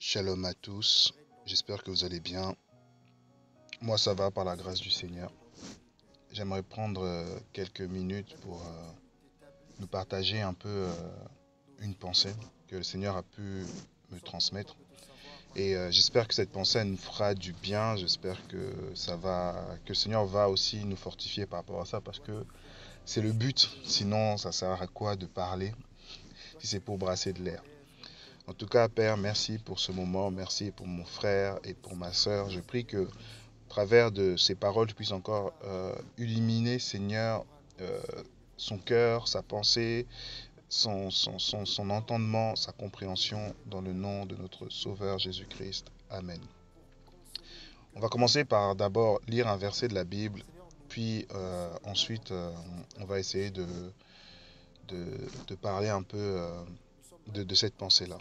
Shalom à tous, j'espère que vous allez bien. Moi ça va par la grâce du Seigneur. J'aimerais prendre quelques minutes pour nous partager un peu une pensée que le Seigneur a pu me transmettre. Et j'espère que cette pensée elle nous fera du bien. J'espère que le Seigneur va aussi nous fortifier par rapport à ça parce que c'est le but. Sinon ça sert à quoi de parler si c'est pour brasser de l'air. En tout cas, Père, merci pour ce moment, merci pour mon frère et pour ma sœur. Je prie que travers de ces paroles, tu puisses encore illuminer, Seigneur, euh, son cœur, sa pensée, son entendement, sa compréhension, dans le nom de notre Sauveur Jésus-Christ. Amen. On va commencer par d'abord lire un verset de la Bible, puis ensuite on va essayer de parler un peu de cette pensée-là.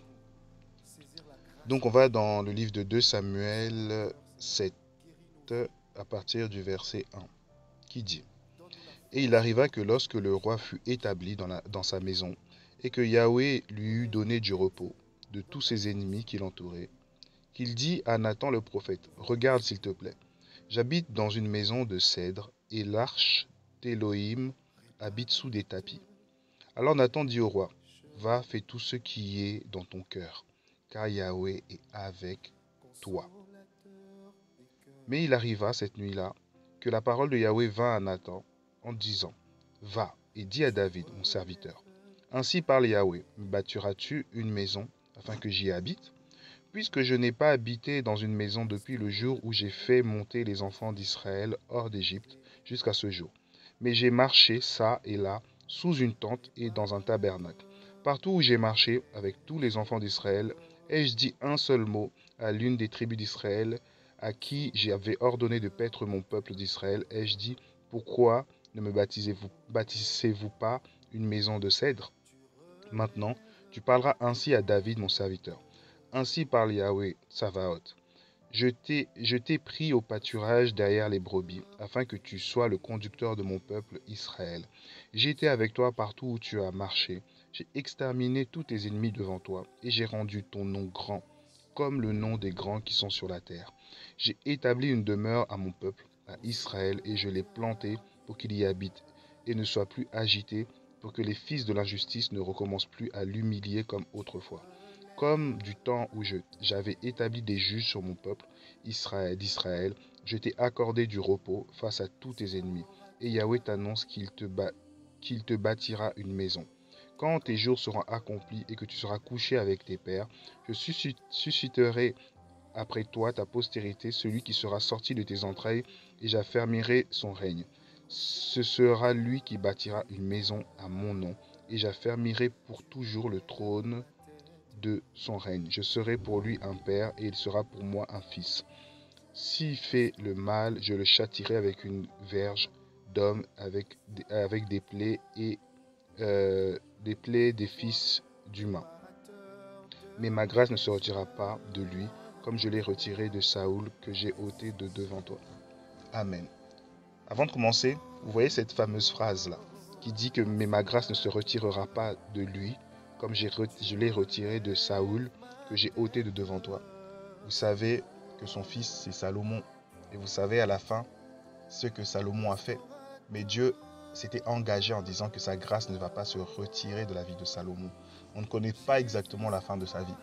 Donc on va dans le livre de 2 Samuel 7, à partir du verset 1, qui dit: Et il arriva que lorsque le roi fut établi dans sa maison, et que Yahweh lui eut donné du repos de tous ses ennemis qui l'entouraient, qu'il dit à Nathan le prophète: Regarde s'il te plaît, j'habite dans une maison de cèdre, et l'arche d'Élohim habite sous des tapis. Alors Nathan dit au roi: Va, fais tout ce qui est dans ton cœur, car Yahweh est avec toi. Mais il arriva cette nuit-là que la parole de Yahweh vint à Nathan en disant: Va et dis à David, mon serviteur: Ainsi parle Yahweh, me bâtiras-tu une maison afin que j'y habite? Puisque je n'ai pas habité dans une maison depuis le jour où j'ai fait monter les enfants d'Israël hors d'Égypte jusqu'à ce jour. Mais j'ai marché çà et là, sous une tente et dans un tabernacle. Partout où j'ai marché avec tous les enfants d'Israël, ai-je dit un seul mot à l'une des tribus d'Israël, à qui j'avais ordonné de paître mon peuple d'Israël, ai-je dit: Pourquoi ne me bâtissez-vous pas une maison de cèdre? Maintenant, tu parleras ainsi à David mon serviteur. Ainsi parle Yahweh Tsavaoth. Je t'ai pris au pâturage derrière les brebis, afin que tu sois le conducteur de mon peuple Israël. J'ai été avec toi partout où tu as marché. J'ai exterminé tous tes ennemis devant toi, et j'ai rendu ton nom grand, comme le nom des grands qui sont sur la terre. J'ai établi une demeure à mon peuple, à Israël, et je l'ai planté pour qu'il y habite, et ne soit plus agité, pour que les fils de l'injustice ne recommencent plus à l'humilier comme autrefois. Comme du temps où j'avais établi des juges sur mon peuple d'Israël, je t'ai accordé du repos face à tous tes ennemis. Et Yahweh t'annonce qu'il te bâtira une maison. Quand tes jours seront accomplis et que tu seras couché avec tes pères, je susciterai après toi ta postérité, celui qui sera sorti de tes entrailles, et j'affermirai son règne. Ce sera lui qui bâtira une maison à mon nom, et j'affermirai pour toujours le trône de son règne. Je serai pour lui un père, et il sera pour moi un fils. S'il fait le mal, je le châtierai avec une verge d'homme, avec des plaies des fils d'humains. Mais ma grâce ne se retirera pas de lui, comme je l'ai retiré de Saoul, que j'ai ôté de devant toi. Amen. Avant de commencer, vous voyez cette fameuse phrase-là, qui dit que mais ma grâce ne se retirera pas de lui, comme je l'ai retiré de Saoul, que j'ai ôté de devant toi. Vous savez que son fils, c'est Salomon. Et vous savez à la fin ce que Salomon a fait. Mais Dieu s'était engagé en disant que sa grâce ne va pas se retirer de la vie de Salomon. On ne connaît pas exactement la fin de sa vie.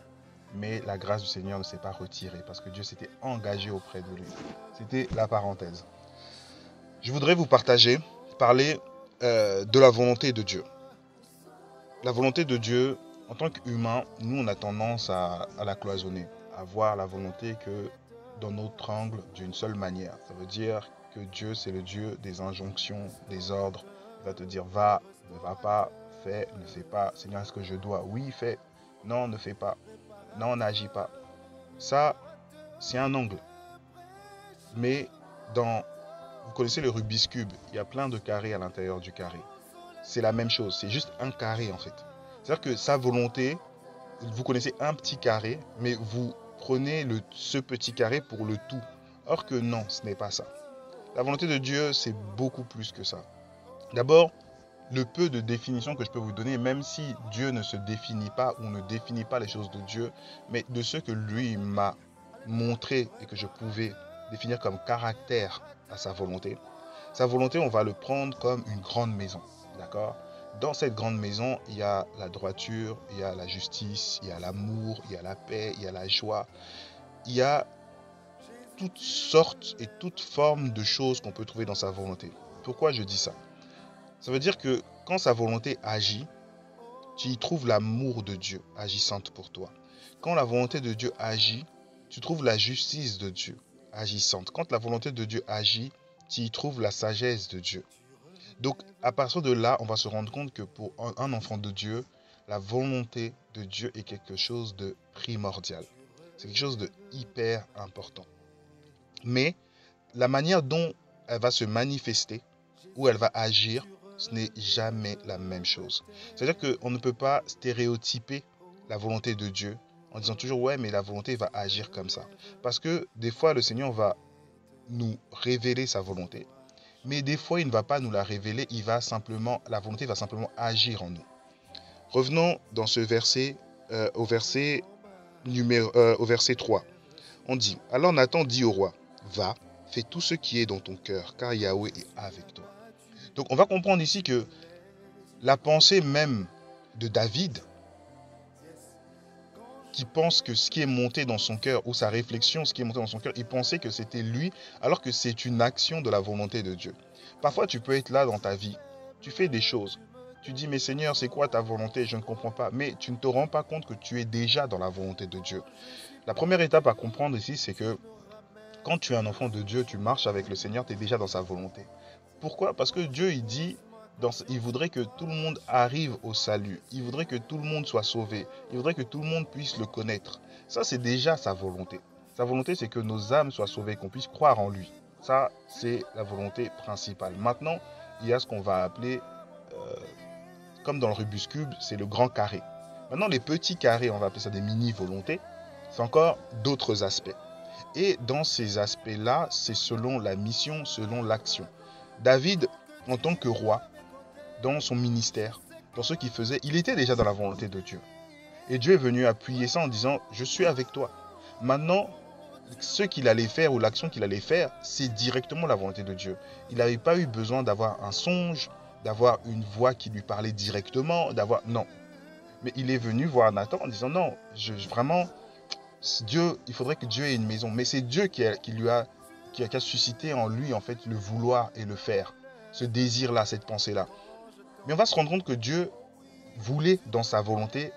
Mais la grâce du Seigneur ne s'est pas retirée parce que Dieu s'était engagé auprès de lui. C'était la parenthèse. Je voudrais vous parler de la volonté de Dieu. La volonté de Dieu, en tant qu'humain, nous on a tendance à la cloisonner, à voir la volonté que dans notre angle d'une seule manière. Ça veut dire que Dieu c'est le Dieu des injonctions, des ordres. Il va te dire va, ne va pas, fais, ne fais pas. Seigneur, est-ce que je dois? Oui, fais. Non, ne fais pas. Non, n'agis pas. Ça, c'est un angle. Mais vous connaissez le Rubik's Cube, il y a plein de carrés à l'intérieur du carré. C'est la même chose, c'est juste un carré en fait. C'est-à-dire que sa volonté, vous connaissez un petit carré, mais vous prenez ce petit carré pour le tout. Or que non, ce n'est pas ça. La volonté de Dieu, c'est beaucoup plus que ça. D'abord, le peu de définition que je peux vous donner, même si Dieu ne se définit pas ou ne définit pas les choses de Dieu, mais de ce que lui m'a montré et que je pouvais définir comme caractère à sa volonté. Sa volonté, on va le prendre comme une grande maison, d'accord? Dans cette grande maison, il y a la droiture, il y a la justice, il y a l'amour, il y a la paix, il y a la joie, il y a toutes sortes et toutes formes de choses qu'on peut trouver dans sa volonté. Pourquoi je dis ça? Ça veut dire que quand sa volonté agit, tu y trouves l'amour de Dieu agissante pour toi. Quand la volonté de Dieu agit, tu trouves la justice de Dieu agissante. Quand la volonté de Dieu agit, tu y trouves la sagesse de Dieu. Donc, à partir de là, on va se rendre compte que pour un enfant de Dieu, la volonté de Dieu est quelque chose de primordial. C'est quelque chose de hyper important. Mais la manière dont elle va se manifester, où elle va agir, ce n'est jamais la même chose. C'est-à-dire qu'on ne peut pas stéréotyper la volonté de Dieu en disant toujours ouais, mais la volonté va agir comme ça. Parce que des fois, le Seigneur va nous révéler sa volonté, mais des fois, il ne va pas nous la révéler, la volonté va simplement agir en nous. Revenons dans ce verset, au verset 3. On dit, alors Nathan dit au roi, va, fais tout ce qui est dans ton cœur, car Yahweh est avec toi. Donc on va comprendre ici que la pensée même de David, qui pense que ce qui est monté dans son cœur, ou sa réflexion, ce qui est monté dans son cœur, il pensait que c'était lui, alors que c'est une action de la volonté de Dieu. Parfois tu peux être là dans ta vie, tu fais des choses, tu dis mais Seigneur c'est quoi ta volonté, je ne comprends pas, mais tu ne te rends pas compte que tu es déjà dans la volonté de Dieu. La première étape à comprendre ici, c'est que quand tu es un enfant de Dieu, tu marches avec le Seigneur, tu es déjà dans sa volonté. Pourquoi? Parce que Dieu, il dit, il voudrait que tout le monde arrive au salut. Il voudrait que tout le monde soit sauvé. Il voudrait que tout le monde puisse le connaître. Ça, c'est déjà sa volonté. Sa volonté, c'est que nos âmes soient sauvées, qu'on puisse croire en lui. Ça, c'est la volonté principale. Maintenant, il y a ce qu'on va appeler, euh, comme dans le Rubik's Cube, c'est le grand carré. Maintenant, les petits carrés, on va appeler ça des mini-volontés, c'est encore d'autres aspects. Et dans ces aspects-là, c'est selon la mission, selon l'action. David, en tant que roi, dans son ministère, dans ce qu'il faisait, il était déjà dans la volonté de Dieu. Et Dieu est venu appuyer ça en disant, je suis avec toi. Maintenant, ce qu'il allait faire ou l'action qu'il allait faire, c'est directement la volonté de Dieu. Il n'avait pas eu besoin d'avoir un songe, d'avoir une voix qui lui parlait directement, Non. Mais il est venu voir Nathan en disant, non, vraiment, Dieu, il faudrait que Dieu ait une maison. Mais c'est Dieu qui a suscité en lui, en fait, le vouloir et le faire. Ce désir-là, cette pensée-là. Mais on va se rendre compte que Dieu voulait, dans sa volonté,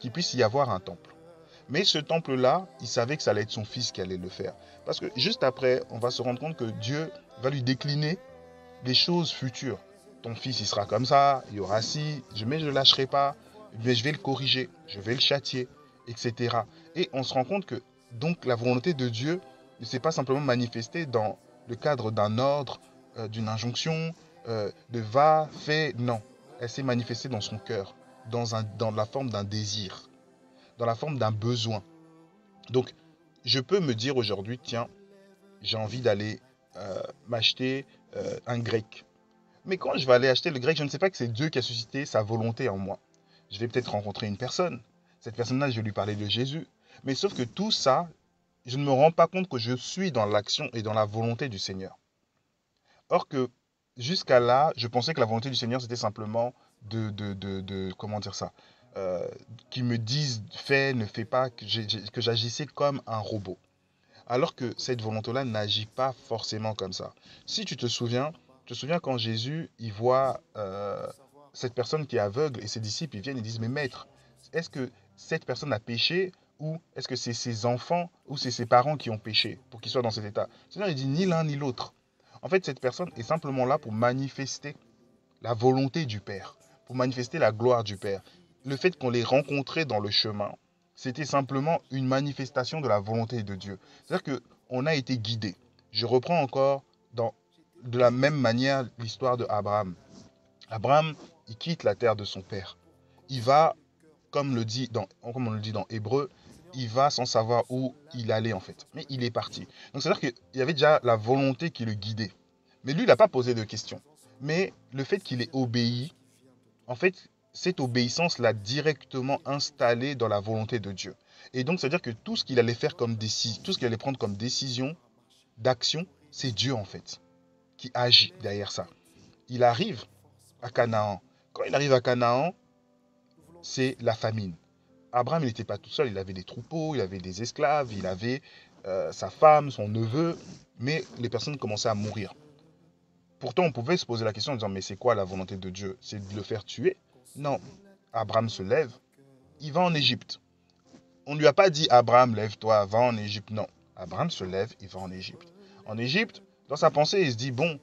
qu'il puisse y avoir un temple. Mais ce temple-là, il savait que ça allait être son fils qui allait le faire. Parce que juste après, on va se rendre compte que Dieu va lui décliner les choses futures. Ton fils, il sera comme ça, il y aura ci, mais je ne le lâcherai pas, mais je vais le corriger, je vais le châtier, etc. Et on se rend compte que donc la volonté de Dieu ne s'est pas simplement manifestée dans le cadre d'un ordre, d'une injonction, de va, fais, non. Elle s'est manifestée dans son cœur, dans la forme d'un désir, dans la forme d'un besoin. Donc, je peux me dire aujourd'hui, tiens, j'ai envie d'aller m'acheter un grec. Mais quand je vais aller acheter le grec, je ne sais pas que c'est Dieu qui a suscité sa volonté en moi. Je vais peut-être rencontrer une personne. Cette personne-là, je vais lui parler de Jésus. Mais sauf que tout ça, je ne me rends pas compte que je suis dans l'action et dans la volonté du Seigneur. Or que jusqu'à là, je pensais que la volonté du Seigneur, c'était simplement comment dire ça, qu'ils me disent fais, ne fais pas, que j'agissais comme un robot. Alors que cette volonté-là n'agit pas forcément comme ça. Si tu te souviens quand Jésus, il voit cette personne qui est aveugle et ses disciples, ils viennent et disent, mais maître, est-ce que cette personne a péché ou est-ce que c'est ses enfants ou c'est ses parents qui ont péché pour qu'il soit dans cet état? Le Seigneur, il dit ni l'un ni l'autre. En fait, cette personne est simplement là pour manifester la volonté du Père, pour manifester la gloire du Père. Le fait qu'on l'ait rencontré dans le chemin, c'était simplement une manifestation de la volonté de Dieu. C'est-à-dire qu'on a été guidé. Je reprends encore de la même manière l'histoire de Abraham. Abraham, il quitte la terre de son père. Il va, comme on le dit dans Hébreu, il va sans savoir où il allait en fait. Mais il est parti. Donc c'est-à-dire qu'il y avait déjà la volonté qui le guidait. Mais lui, il n'a pas posé de questions. Mais le fait qu'il ait obéi, en fait, cette obéissance l'a directement installé dans la volonté de Dieu. Et donc, c'est-à-dire que tout ce qu'il allait faire comme décision, tout ce qu'il allait prendre comme décision d'action, c'est Dieu en fait qui agit derrière ça. Il arrive à Canaan. Quand il arrive à Canaan, c'est la famine. Abraham, il n'était pas tout seul, il avait des troupeaux, il avait des esclaves, il avait sa femme, son neveu, mais les personnes commençaient à mourir. Pourtant, on pouvait se poser la question en disant, mais c'est quoi la volonté de Dieu? C'est de le faire tuer? Non. Abraham se lève, il va en Égypte. On ne lui a pas dit, Abraham, lève-toi, va en Égypte. Non. Abraham se lève, il va en Égypte. En Égypte, dans sa pensée, il se dit, bon,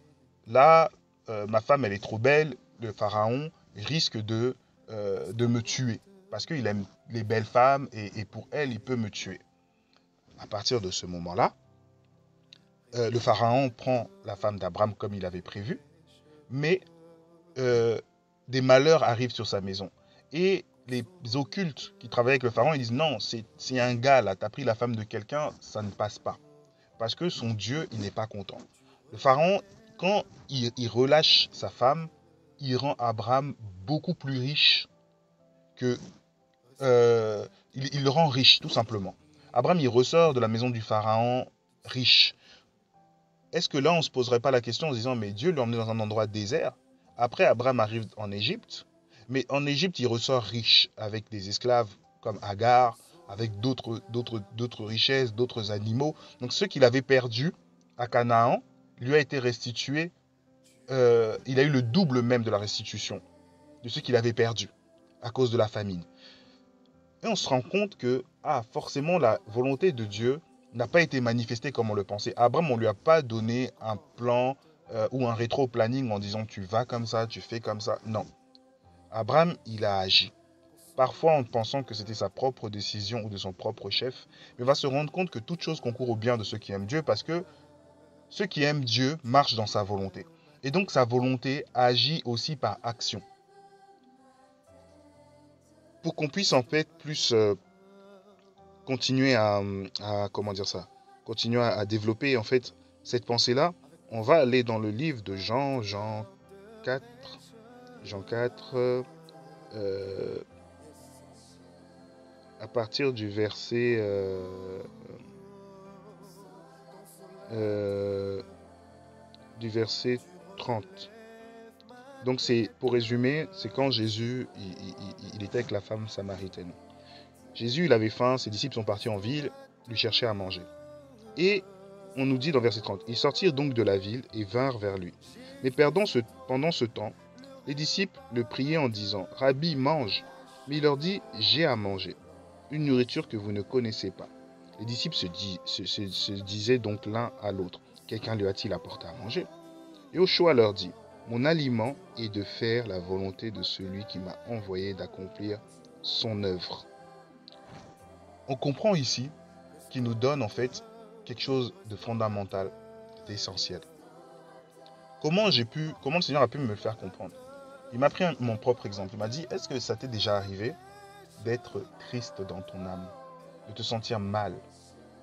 là, ma femme, elle est trop belle, le pharaon risque de me tuer. Parce qu'il aime les belles femmes et pour elle, il peut me tuer. À partir de ce moment-là, le pharaon prend la femme d'Abraham comme il avait prévu, mais des malheurs arrivent sur sa maison. Et les occultes qui travaillent avec le pharaon, ils disent non, c'est un gars là, t'as pris la femme de quelqu'un, ça ne passe pas. Parce que son Dieu, il n'est pas content. Le pharaon, quand il relâche sa femme, il rend Abraham beaucoup plus riche que... il le rend riche, tout simplement. Abraham, il ressort de la maison du pharaon riche. Est-ce que là, on ne se poserait pas la question en se disant, mais Dieu l'a emmené dans un endroit désert. Après, Abraham arrive en Égypte, mais en Égypte, il ressort riche avec des esclaves comme Agar, avec d'autres richesses, d'autres animaux. Donc, ce qu'il avait perdu à Canaan lui a été restitué. Il a eu le double même de la restitution de ce qu'il avait perdu à cause de la famine. Et on se rend compte que, forcément, la volonté de Dieu n'a pas été manifestée comme on le pensait. Abraham, on ne lui a pas donné un plan ou un rétro-planning en disant tu vas comme ça, tu fais comme ça. Non. Abraham, il a agi. Parfois en pensant que c'était sa propre décision ou de son propre chef, mais va se rendre compte que toute chose concourt au bien de ceux qui aiment Dieu parce que ceux qui aiment Dieu marchent dans sa volonté. Et donc sa volonté agit aussi par action. Pour qu'on puisse en fait plus continuer comment dire ça, continuer à développer en fait cette pensée-là, on va aller dans le livre de Jean 4, Jean 4, à partir du verset du verset 30. Donc c'est, pour résumer, c'est quand Jésus il était avec la femme samaritaine. Jésus, il avait faim, ses disciples sont partis en ville, lui chercher à manger. Et on nous dit dans verset 30, ils sortirent donc de la ville et vinrent vers lui. Mais pendant ce temps, les disciples le priaient en disant, Rabbi, mange. Mais il leur dit, j'ai à manger, une nourriture que vous ne connaissez pas. Les disciples se disaient donc l'un à l'autre, quelqu'un lui a-t-il apporté à manger? Et Yoshua leur dit, mon aliment est de faire la volonté de celui qui m'a envoyé d'accomplir son œuvre. On comprend ici qu'il nous donne en fait quelque chose de fondamental, d'essentiel. Comment le Seigneur a pu me le faire comprendre? Il m'a pris mon propre exemple. Il m'a dit, est-ce que ça t'est déjà arrivé d'être triste dans ton âme, de te sentir mal,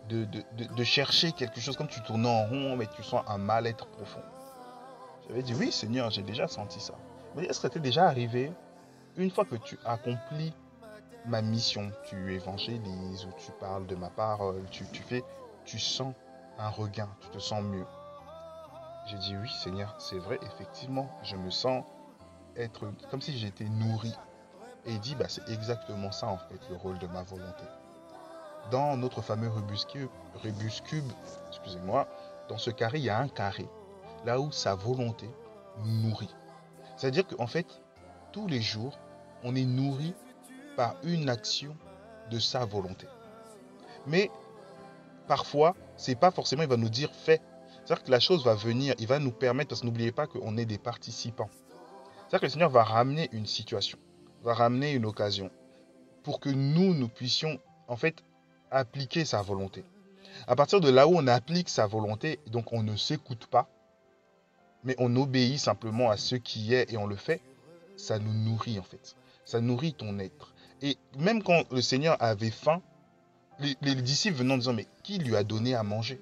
de chercher quelque chose comme tu tournes en rond, mais tu sens un mal-être profond? J'avais dit, oui Seigneur, j'ai déjà senti ça. Mais est-ce que ça t'est déjà arrivé, une fois que tu accomplis ma mission, tu évangélises ou tu parles de ma parole, tu sens un regain, tu te sens mieux? J'ai dit oui Seigneur, c'est vrai, effectivement, je me sens être comme si j'étais nourri. Et il dit, c'est exactement ça en fait, le rôle de ma volonté. Dans notre fameux Rubik's Cube, excusez-moi, dans ce carré, il y a un carré, là où sa volonté nourrit. C'est-à-dire qu'en fait, tous les jours, on est nourri par une action de sa volonté. Mais parfois, c'est pas forcément, il va nous dire fais. C'est-à-dire que la chose va venir, il va nous permettre, parce que n'oubliez pas qu'on est des participants. C'est-à-dire que le Seigneur va ramener une situation, va ramener une occasion, pour que nous puissions, en fait, appliquer sa volonté. À partir de là où on applique sa volonté, donc on ne s'écoute pas, mais on obéit simplement à ce qui est et on le fait, ça nous nourrit en fait. Ça nourrit ton être. Et même quand le Seigneur avait faim, les disciples venant en disant, mais qui lui a donné à manger?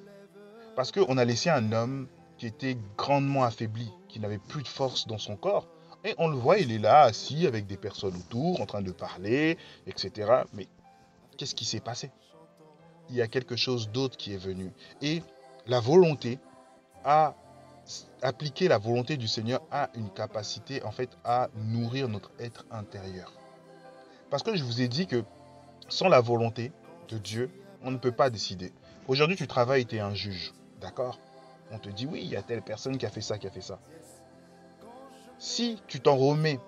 Parce qu'on a laissé un homme qui était grandement affaibli, qui n'avait plus de force dans son corps. Et on le voit, il est là, assis avec des personnes autour, en train de parler, etc. Mais qu'est-ce qui s'est passé? Il y a quelque chose d'autre qui est venu. Et la volonté a appliquer la volonté du Seigneur a une capacité en fait à nourrir notre être intérieur. Parce que je vous ai dit que sans la volonté de Dieu, on ne peut pas décider. Aujourd'hui, tu travailles, tu es un juge, d'accord? On te dit oui, il y a telle personne qui a fait ça, qui a fait ça. Si tu t'en remets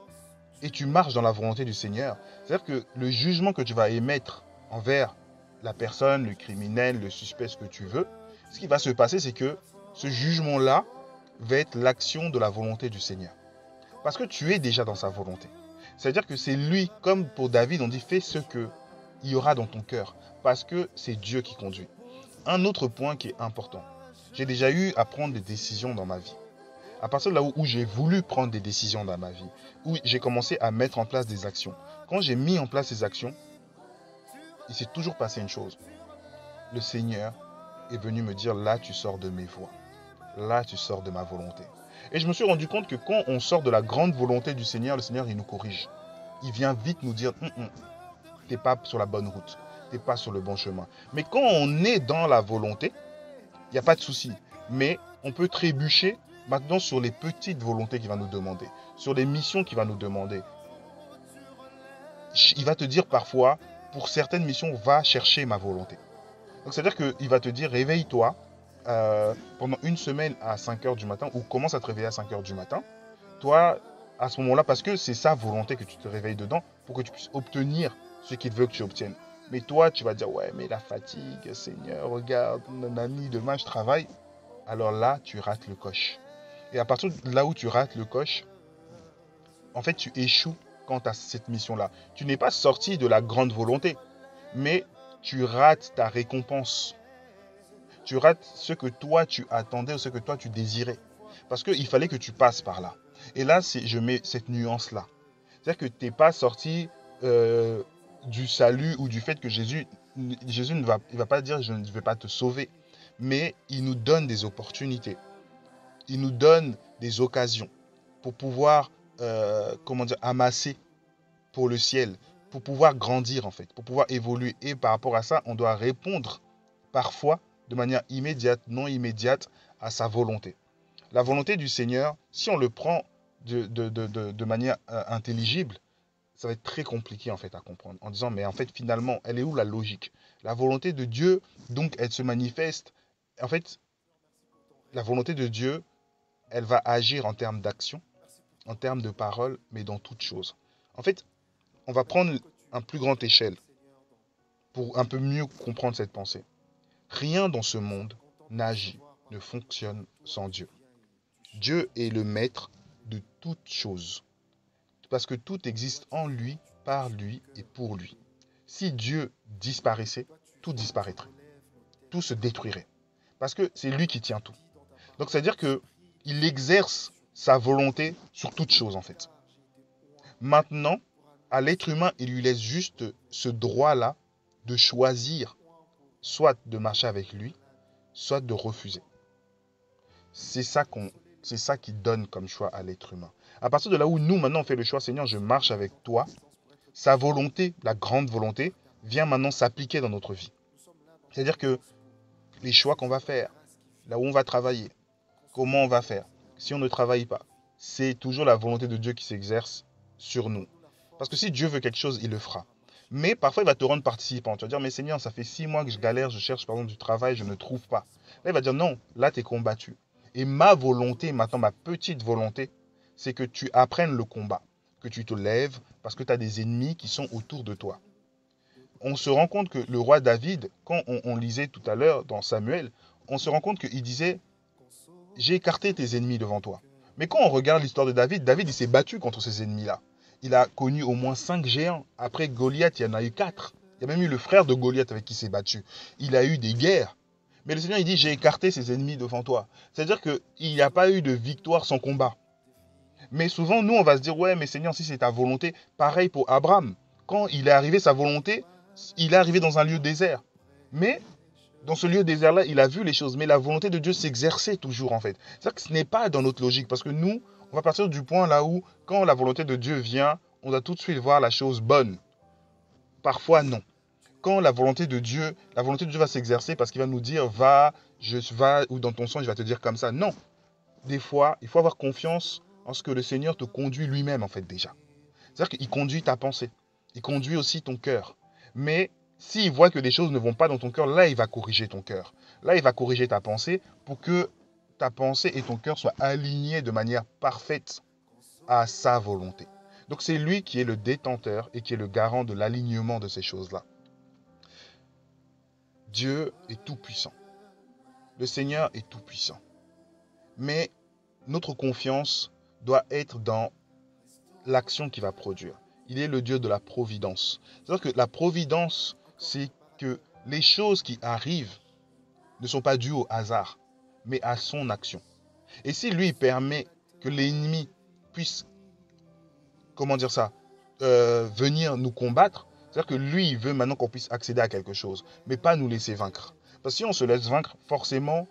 et tu marches dans la volonté du Seigneur, c'est-à-dire que le jugement que tu vas émettre envers la personne, le criminel, le suspect, ce que tu veux, ce qui va se passer, c'est que ce jugement-là va être l'action de la volonté du Seigneur. Parce que tu es déjà dans sa volonté. C'est-à-dire que c'est lui, comme pour David, on dit fais ce qu'il y aura dans ton cœur. Parce que c'est Dieu qui conduit. Un autre point qui est important. J'ai déjà eu à prendre des décisions dans ma vie. À partir de là où j'ai voulu prendre des décisions dans ma vie, où j'ai commencé à mettre en place des actions. Quand j'ai mis en place ces actions, il s'est toujours passé une chose. Le Seigneur est venu me dire, là tu sors de mes voies. Là tu sors de ma volonté. Et je me suis rendu compte que quand on sort de la grande volonté du Seigneur, le Seigneur il nous corrige. Il vient vite nous dire, t'es pas sur la bonne route, t'es pas sur le bon chemin. Mais quand on est dans la volonté, il n'y a pas de souci. Mais on peut trébucher maintenant sur les petites volontés qu'il va nous demander, sur les missions qu'il va nous demander. Il va te dire parfois, pour certaines missions, va chercher ma volonté. Donc c'est-à-dire qu'il va te dire, réveille-toi pendant une semaine à 5 heures du matin, ou commence à te réveiller à 5 heures du matin. Toi, à ce moment-là, parce que c'est sa volonté que tu te réveilles dedans, pour que tu puisses obtenir ce qu'il veut que tu obtiennes. Mais toi, tu vas dire, ouais, mais la fatigue, Seigneur, regarde, nanani, demain je travaille. Alors là, tu rates le coche. Et à partir de là où tu rates le coche, en fait, tu échoues quant à cette mission-là. Tu n'es pas sorti de la grande volonté, mais tu rates ta récompense. Tu rates ce que toi tu attendais ou ce que toi tu désirais. Parce qu'il fallait que tu passes par là. Et là, je mets cette nuance-là. C'est-à-dire que tu n'es pas sorti du salut ou du fait que Jésus ne va pas dire je ne vais pas te sauver. Mais il nous donne des opportunités. Il nous donne des occasions pour pouvoir amasser pour le ciel, pour pouvoir grandir en fait, pour pouvoir évoluer. Et par rapport à ça, on doit répondre parfois de manière immédiate, non immédiate, à sa volonté. La volonté du Seigneur, si on le prend de manière intelligible, ça va être très compliqué en fait à comprendre. En disant, mais en fait, finalement, elle est où la logique? La volonté de Dieu, donc, elle se manifeste. En fait, la volonté de Dieu, elle va agir en termes d'action, en termes de parole, mais dans toute chose. En fait, on va prendre un plus grande échelle pour un peu mieux comprendre cette pensée. Rien dans ce monde n'agit, ne fonctionne sans Dieu. Dieu est le maître de toutes choses. Parce que tout existe en lui, par lui et pour lui. Si Dieu disparaissait, tout disparaîtrait. Tout se détruirait. Parce que c'est lui qui tient tout. Donc c'est-à-dire qu'il exerce sa volonté sur toute chose en fait. Maintenant, à l'être humain, il lui laisse juste ce droit-là de choisir soit de marcher avec lui, soit de refuser. C'est ça qui donne comme choix à l'être humain. À partir de là où nous, maintenant, on fait le choix, Seigneur, je marche avec toi, sa volonté, la grande volonté, vient maintenant s'appliquer dans notre vie. C'est-à-dire que les choix qu'on va faire, là où on va travailler, comment on va faire, si on ne travaille pas, c'est toujours la volonté de Dieu qui s'exerce sur nous. Parce que si Dieu veut quelque chose, il le fera. Mais parfois, il va te rendre participant. Tu vas dire, mais Seigneur, ça fait 6 mois que je galère, je cherche par exemple du travail, je ne trouve pas. Là, il va dire, non, là, tu es combattu. Et ma volonté, maintenant, ma petite volonté, c'est que tu apprennes le combat, que tu te lèves, parce que tu as des ennemis qui sont autour de toi. On se rend compte que le roi David, quand on lisait tout à l'heure dans Samuel, on se rend compte qu'il disait, j'ai écarté tes ennemis devant toi. Mais quand on regarde l'histoire de David, David il s'est battu contre ces ennemis-là. Il a connu au moins 5 géants. Après Goliath, il y en a eu 4. Il y a même eu le frère de Goliath avec qui il s'est battu. Il a eu des guerres. Mais le Seigneur, il dit, j'ai écarté ses ennemis devant toi. C'est-à-dire qu'il n'y a pas eu de victoire sans combat. Mais souvent, nous, on va se dire, ouais, mais Seigneur, si c'est ta volonté, pareil pour Abraham. Quand il est arrivé sa volonté, il est arrivé dans un lieu désert. Mais Dans ce lieu désert-là, il a vu les choses, mais la volonté de Dieu s'exerçait toujours en fait. C'est-à-dire que ce n'est pas dans notre logique, parce que nous, on va partir du point là où, quand la volonté de Dieu vient, on doit tout de suite voir la chose bonne. Parfois, non. Quand la volonté de Dieu va s'exercer parce qu'il va nous dire, va, je va, ou dans ton sens, il va te dire comme ça. Non. Des fois, il faut avoir confiance en ce que le Seigneur te conduit lui-même en fait déjà. C'est-à-dire qu'il conduit ta pensée. Il conduit aussi ton cœur. Mais s'il voit que les choses ne vont pas dans ton cœur, là, il va corriger ton cœur. Là, il va corriger ta pensée pour que ta pensée et ton cœur soient alignés de manière parfaite à sa volonté. Donc, c'est lui qui est le détenteur et qui est le garant de l'alignement de ces choses-là. Dieu est tout-puissant. Le Seigneur est tout-puissant. Mais notre confiance doit être dans l'action qu'il va produire. Il est le Dieu de la providence. C'est-à-dire que la providence, c'est que les choses qui arrivent ne sont pas dues au hasard, mais à son action. Et si lui permet que l'ennemi puisse, comment dire ça, venir nous combattre, c'est-à-dire que lui, il veut maintenant qu'on puisse accéder à quelque chose, mais pas nous laisser vaincre. Parce que si on se laisse vaincre, forcément,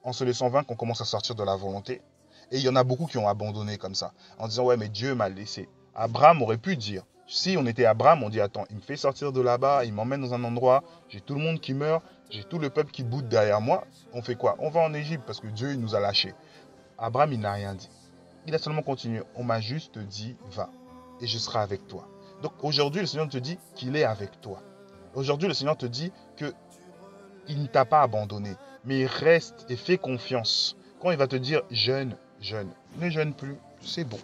en se laissant vaincre, on commence à sortir de la volonté. Et il y en a beaucoup qui ont abandonné comme ça, en disant, ouais, mais Dieu m'a laissé. Abraham aurait pu dire, si on était Abraham, on dit, attends, il me fait sortir de là-bas, il m'emmène dans un endroit, j'ai tout le monde qui meurt, j'ai tout le peuple qui boude derrière moi. On fait quoi? On va en Égypte parce que Dieu, il nous a lâchés. Abraham, il n'a rien dit. Il a seulement continué. On m'a juste dit, va, et je serai avec toi. Donc aujourd'hui, le Seigneur te dit qu'il est avec toi. Aujourd'hui, le Seigneur te dit qu'il ne t'a pas abandonné, mais il reste et fait confiance. Quand il va te dire, jeûne, jeûne, ne jeûne plus, c'est bon.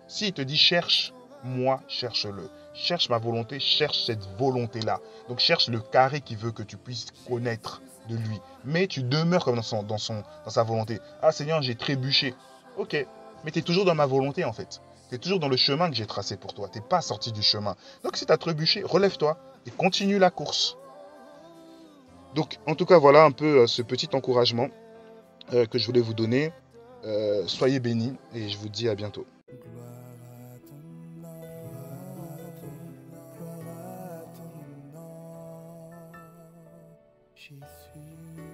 S'il te dit, cherche, moi, cherche-le. Cherche ma volonté, cherche cette volonté-là. Donc cherche le carré qui veut que tu puisses connaître de lui. Mais tu demeures comme dans sa volonté. Ah Seigneur, j'ai trébuché. Ok, mais tu es toujours dans ma volonté en fait. Tu es toujours dans le chemin que j'ai tracé pour toi. Tu n'es pas sorti du chemin. Donc si tu as trébuché, relève-toi et continue la course. Donc en tout cas, voilà un peu ce petit encouragement que je voulais vous donner. Soyez bénis et je vous dis à bientôt. Jésus.